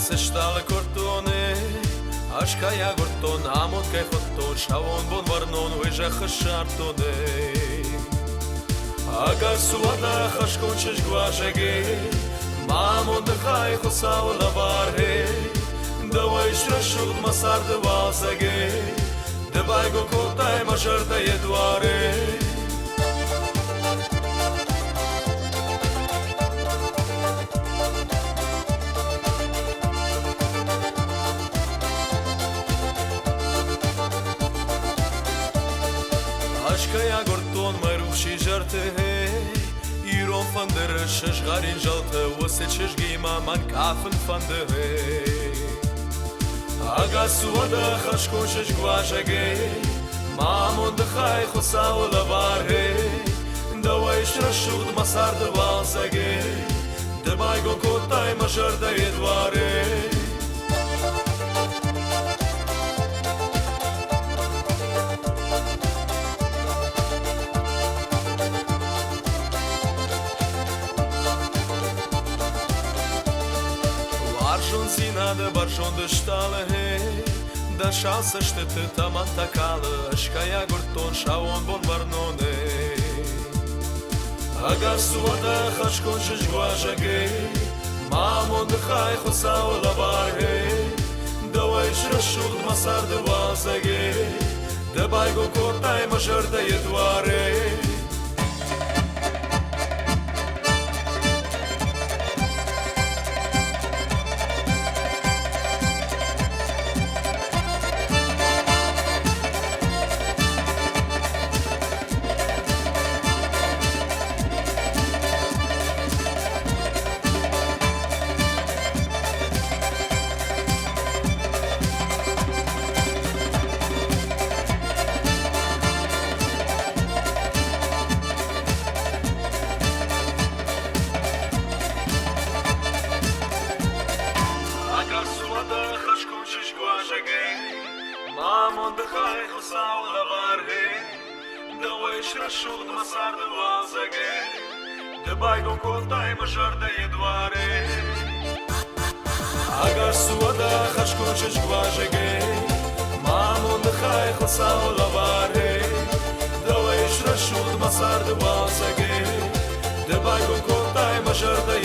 se shtale kortone Ashkaya gorton amot kay khoton shavon bon varnon veja khashartone Agar suada khashkon chesh gwashage Mamon de khay khosaw lavar he Dawai shrashud masar de vasage De baygo kotay masharta yedware Ashkaya gorton mayrushi jarte Iron van der shesh garin jalte Wose chesh gima man kafen van der Aga suada khashkon shesh gwashage Mamon de khay khosaw lavar he Dawai shrashud masar de vasage De baygo kotay mashar da yedware Barshon zina de barshon de shtale he Da shalse shtete taman takale Ashkaya gorton shavon bon varnone Agar suada khashkon shesh gwashage Mamon de khay khosaw lavar he Dawai shrashud masar de vasage De baygo kotay mashar da yedware Mamon de khay khosaw lavar he Dawai shrashud masar de vasage De baygo kotay mashar da yedware Agar suada khashkon shesh gwashage Mamon de khay khosaw lavar he Dawai shrashud masar de vasage De baygo kotay mashar da